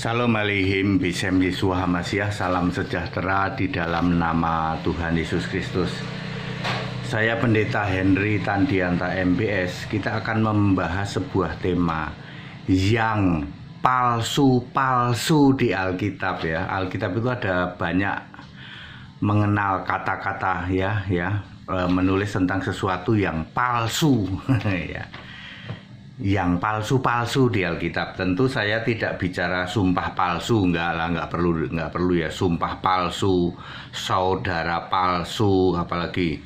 Salam alaikum bisem Yesua Hamasiah. Salam sejahtera di dalam nama Tuhan Yesus Kristus. Saya Pendeta Henry Tandianta MBS. Kita akan membahas sebuah tema yang palsu-palsu di Alkitab ya. Alkitab itu ada banyak mengenal kata-kata menulis tentang sesuatu yang palsu ya. Yang palsu-palsu di Alkitab. Tentu saya tidak bicara sumpah palsu, nggak perlu ya, sumpah palsu, saudara palsu, apalagi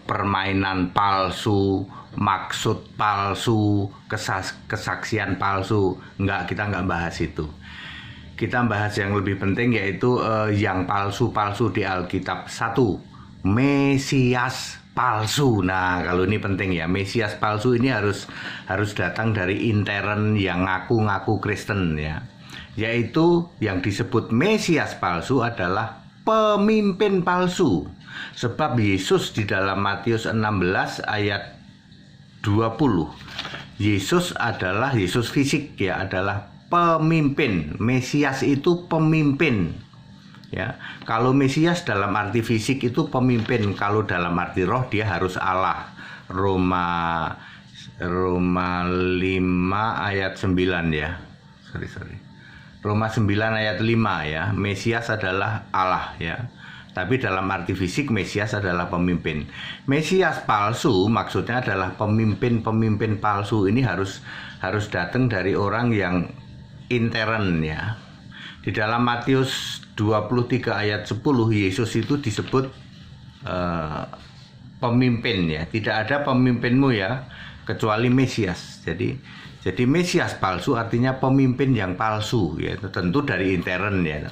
permainan palsu, maksud palsu, kesaksian palsu. Kita nggak bahas itu. Kita bahas yang lebih penting, yaitu yang palsu-palsu di Alkitab. Satu, Mesias palsu. Nah, kalau ini penting ya, Mesias palsu ini harus datang dari intern yang ngaku-ngaku Kristen ya. Yaitu yang disebut Mesias palsu adalah pemimpin palsu. Sebab Yesus di dalam Matius 16 ayat 20, Yesus fisik ya, adalah pemimpin. Mesias itu pemimpin. Ya, kalau Mesias dalam arti fisik itu pemimpin, kalau dalam arti roh dia harus Allah. Roma 5 ayat 9 ya. Roma 9 ayat 5 ya. Mesias adalah Allah ya. Tapi dalam arti fisik Mesias adalah pemimpin. Mesias palsu maksudnya adalah pemimpin palsu ini harus datang dari orang yang intern ya. Di dalam Matius 23 ayat 10 Yesus itu disebut pemimpin ya. Tidak ada pemimpinmu ya kecuali Mesias. Jadi Mesias palsu artinya pemimpin yang palsu ya. Tentu dari intern ya.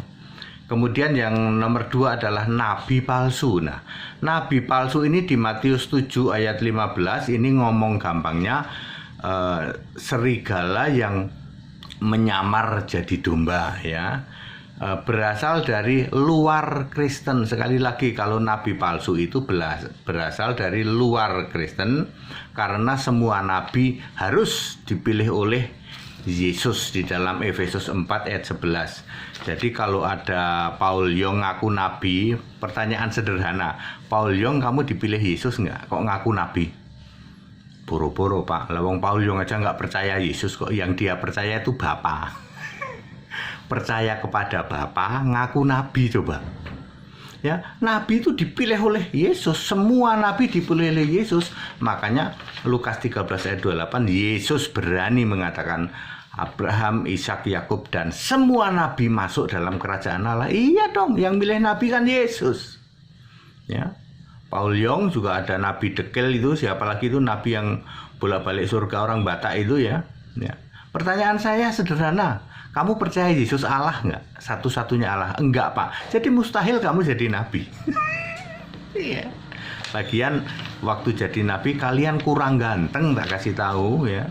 Kemudian yang nomor 2 adalah nabi palsu. Nah, nabi palsu ini di Matius 7 ayat 15 ini ngomong gampangnya serigala yang menyamar jadi domba ya. Berasal dari luar Kristen. Sekali lagi, kalau nabi palsu itu berasal dari luar Kristen, karena semua nabi harus dipilih oleh Yesus di dalam Efesus 4 ayat 11. Jadi kalau ada Paul Yong ngaku nabi, pertanyaan sederhana, Paul Yong kamu dipilih Yesus nggak? Kok ngaku nabi? Boro-boro Pak, lawang Paul Yong aja nggak percaya Yesus kok. Yang dia percaya itu Bapa. Percaya kepada Bapa, ngaku nabi coba. Ya, nabi itu dipilih oleh Yesus. Semua nabi dipilih oleh Yesus. Makanya Lukas 13 ayat 28 Yesus berani mengatakan Abraham, Ishak, Yakub dan semua nabi masuk dalam kerajaan Allah. Iya dong, yang milih nabi kan Yesus. Ya. Paul Yong juga ada nabi dekil itu, siapa lagi itu nabi yang bolak-balik surga orang Batak itu ya. Ya. Pertanyaan saya sederhana. Kamu percaya Yesus Allah nggak? Satu-satunya Allah? Enggak Pak. Jadi mustahil kamu jadi nabi. Iya. Lagian waktu jadi nabi kalian kurang ganteng, tak kasih tahu ya.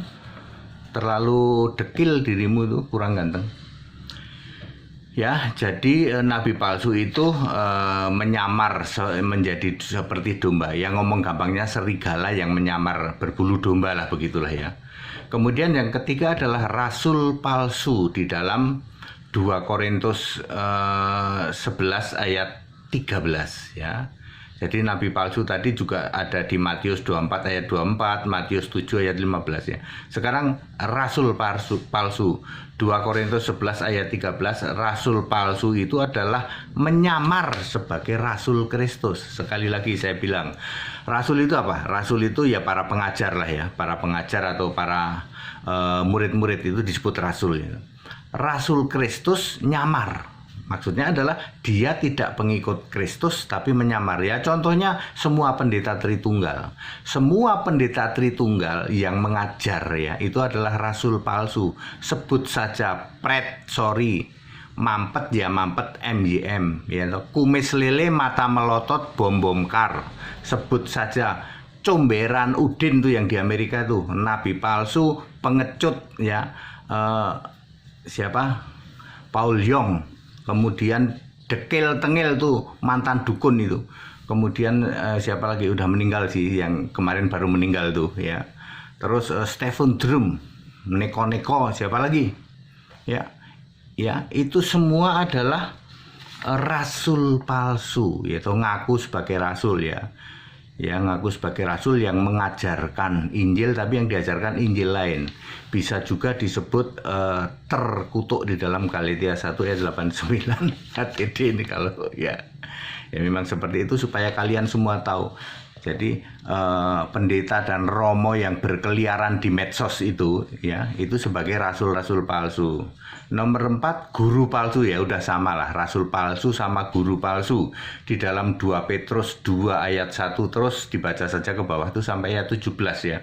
Terlalu dekil dirimu tuh, kurang ganteng. Ya, jadi nabi palsu itu menyamar menjadi seperti domba. Yang ngomong gampangnya serigala yang menyamar berbulu domba lah, begitulah ya. Kemudian yang ketiga adalah rasul palsu di dalam 2 Korintus 11 ayat 13 ya. Jadi nabi palsu tadi juga ada di Matius 24 ayat 24, Matius 7 ayat 15 ya. Sekarang rasul palsu 2 Korintus 11 ayat 13, rasul palsu itu adalah menyamar sebagai rasul Kristus. Sekali lagi saya bilang, rasul itu apa? Rasul itu ya para pengajar lah ya, para pengajar atau para murid-murid itu disebut rasul ya. Rasul Kristus nyamar. Maksudnya adalah dia tidak pengikut Kristus tapi menyamar ya. Contohnya semua pendeta Tritunggal. Semua pendeta Tritunggal yang mengajar ya itu adalah rasul palsu. Sebut saja mampet MYM ya. Kumis lele mata melotot bom kar. Sebut saja Comberan Udin tuh yang di Amerika tuh, nabi palsu, pengecut ya. Siapa? Paul Yong. Kemudian dekil tengil tuh mantan dukun itu. Kemudian siapa lagi udah meninggal sih, yang kemarin baru meninggal tuh ya. Terus Stephen Drum, neko-neko, siapa lagi? Ya, ya, itu semua adalah rasul palsu, yaitu ngaku sebagai rasul ya. Ya, ngaku sebagai rasul yang mengajarkan Injil tapi yang diajarkan Injil lain. Bisa juga disebut terkutuk di dalam Galatia 1 ayat 89 HTD ini kalau ya. Ya memang seperti itu supaya kalian semua tahu. Jadi pendeta dan romo yang berkeliaran di medsos itu ya, itu sebagai rasul-rasul palsu. Nomor 4, guru palsu, ya udah sama lah, rasul palsu sama guru palsu. Di dalam 2 Petrus 2 ayat 1 terus dibaca saja ke bawah tuh sampai ayat 17 ya.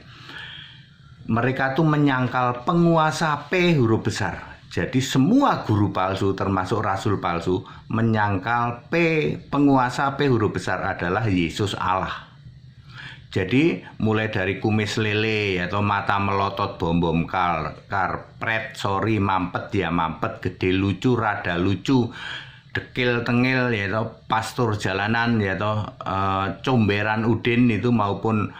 Mereka tuh menyangkal penguasa P huruf besar. Jadi semua guru palsu termasuk rasul palsu menyangkal penguasa P huruf besar adalah Yesus Allah. Jadi mulai dari kumis lele atau mata melotot bom karpret sorry mampet ya mampet, gede lucu rada lucu, dekil tengil ya toh, pastor jalanan ya toh, comberan Udin itu maupun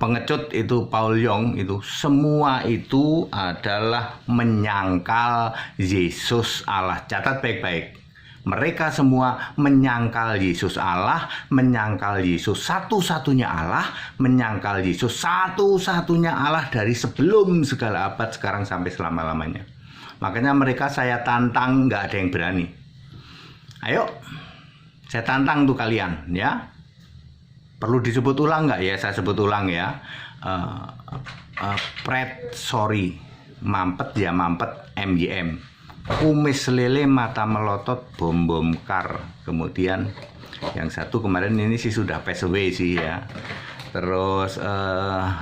pengecut itu Paul Yong, itu semua itu adalah menyangkal Yesus Allah. Catat baik-baik. Mereka semua menyangkal Yesus Allah, menyangkal Yesus satu-satunya Allah, menyangkal Yesus satu-satunya Allah dari sebelum segala abad sekarang sampai selama-lamanya. Makanya mereka saya tantang, nggak ada yang berani. Ayo, saya tantang tuh kalian ya. Perlu disebut ulang nggak ya? Saya sebut ulang ya. Mampet ya mampet, MYM. Kumis lele mata melotot bom kar. Kemudian yang satu kemarin ini sih sudah pass away sih ya. Terus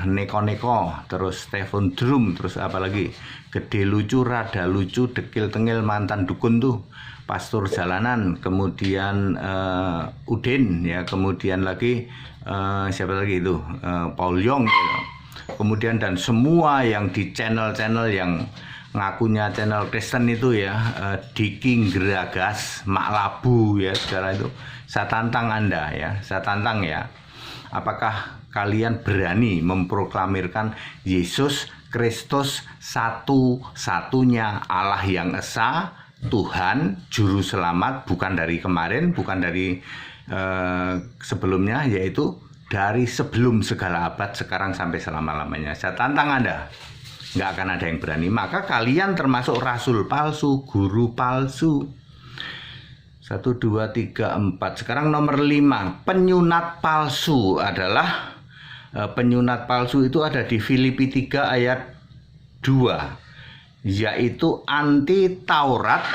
neko-neko, terus Stephen Drum, terus apa lagi? Gede lucu, rada lucu, dekil tengil mantan dukun tuh, pastor jalanan, kemudian Udin ya, kemudian lagi siapa lagi itu? Paul Yong ya. Kemudian dan semua yang di channel-channel yang ngakunya channel Kristen itu ya, Diki Geragas, Mak Labu ya, segala itu. Saya tantang Anda ya, saya tantang ya. Apakah kalian berani memproklamirkan Yesus Kristus satu-satunya Allah yang esa, Tuhan, Juru Selamat, bukan dari kemarin, bukan dari sebelumnya, yaitu dari sebelum segala abad, sekarang sampai selama-lamanya. Saya tantang Anda. Nggak akan ada yang berani. Maka kalian termasuk rasul palsu, guru palsu. 1, 2, 3, 4. Sekarang nomor 5. Penyunat palsu adalah penyunat palsu itu ada di Filipi 3 ayat 2, yaitu anti Taurat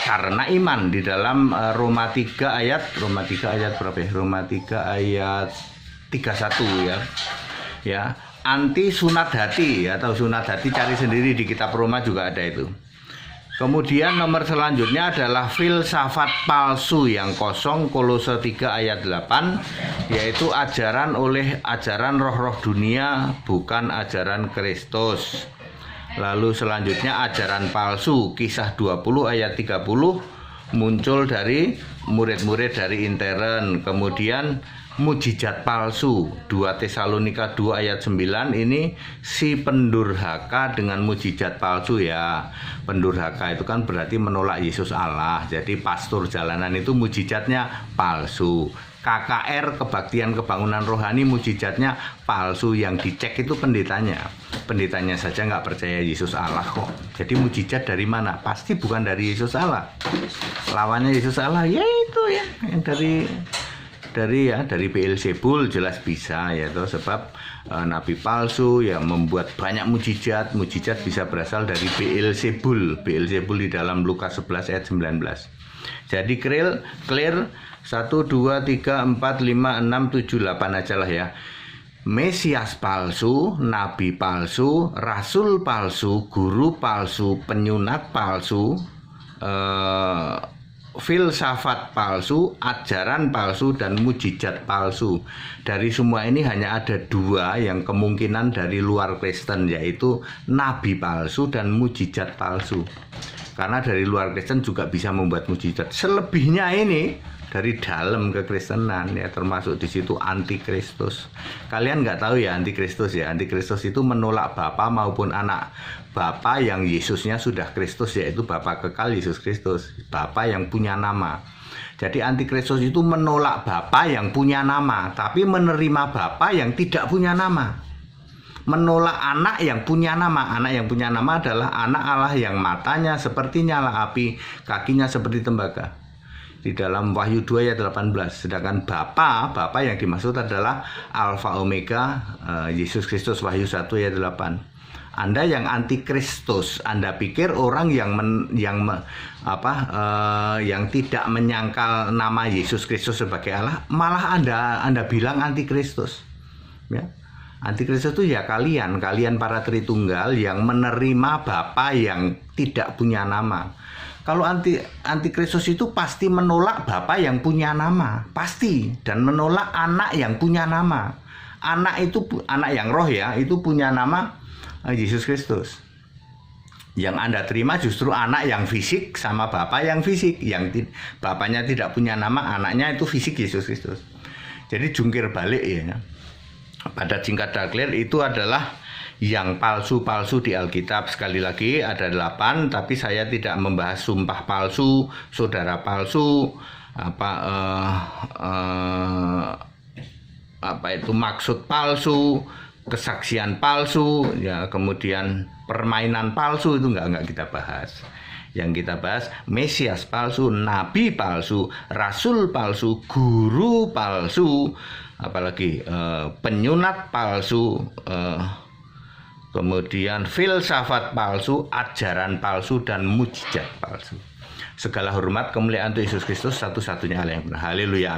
karena iman. Di dalam Roma 3 ayat berapa ya? Roma 3 ayat 31 ya. Ya. Anti sunat hati atau sunat hati, cari sendiri di kitab Roma juga ada itu. Kemudian nomor selanjutnya adalah filsafat palsu yang kosong, Kolose 3 ayat 8, yaitu ajaran roh-roh dunia, bukan ajaran Kristus. Lalu selanjutnya ajaran palsu, Kisah 20 ayat 30, muncul dari murid-murid dari intern. Kemudian mujizat palsu, 2 Tesalonika 2 ayat 9, ini si pendurhaka dengan mujizat palsu ya. Pendurhaka itu kan berarti menolak Yesus Allah. Jadi pastor jalanan itu mujizatnya palsu. KKR, kebaktian kebangunan rohani, mujizatnya palsu. Yang dicek itu pendetanya. Pendetanya saja nggak percaya Yesus Allah kok. Jadi mujizat dari mana? Pasti bukan dari Yesus Allah. Lawannya Yesus Allah ya itu ya, yang dari Beelzebul jelas bisa ya toh, sebab nabi palsu yang membuat banyak mujizat bisa berasal dari Beelzebul di dalam Lukas 11 ayat 19. Jadi clear 1, 2, 3, 4, 5, 6, 7, 8 aja lah ya. Mesias palsu, nabi palsu, rasul palsu, guru palsu, penyunat palsu, filsafat palsu, ajaran palsu, dan mujizat palsu. Dari semua ini hanya ada 2 yang kemungkinan dari luar Kristen, yaitu nabi palsu dan mujizat palsu. Karena dari luar Kristen juga bisa membuat mujizat. Selebihnya ini dari dalam kekristenan ya, termasuk di situ antikristus. Kalian nggak tahu ya antikristus ya. Antikristus itu menolak Bapa maupun anak. Bapa yang Yesusnya sudah Kristus, yaitu Bapa kekal Yesus Kristus. Bapa yang punya nama. Jadi antikristus itu menolak Bapa yang punya nama, tapi menerima Bapa yang tidak punya nama. Menolak anak yang punya nama. Anak yang punya nama adalah anak Allah yang matanya seperti nyala api, kakinya seperti tembaga. Di dalam Wahyu 2 ayat 18. Sedangkan Bapa yang dimaksud adalah Alfa Omega, Yesus Kristus. Wahyu 1 ayat 8. Anda yang antikristus, Anda pikir orang yang tidak menyangkal nama Yesus Kristus sebagai Allah, malah Anda bilang antikristus. Ya. Antikristus itu ya kalian para Tritunggal yang menerima Bapa yang tidak punya nama. Kalau antikristus itu pasti menolak Bapa yang punya nama, pasti, dan menolak anak yang punya nama. Anak itu anak yang roh ya, itu punya nama Yesus Kristus. Yang Anda terima justru anak yang fisik sama Bapa yang fisik, yang bapaknya tidak punya nama, anaknya itu fisik Yesus Kristus. Jadi jungkir balik ya. Pada singkat dan clear itu adalah yang palsu-palsu di Alkitab. Sekali lagi ada 8, tapi saya tidak membahas sumpah palsu, saudara palsu, maksud palsu, kesaksian palsu, ya, kemudian permainan palsu, itu enggak kita bahas. Yang kita bahas Mesias palsu, nabi palsu, rasul palsu, guru palsu, apalagi penyunat palsu, kemudian filsafat palsu, ajaran palsu, dan mujizat palsu. Segala hormat kemuliaan untuk Yesus Kristus, satu-satunya Allah yang benar. Haleluya.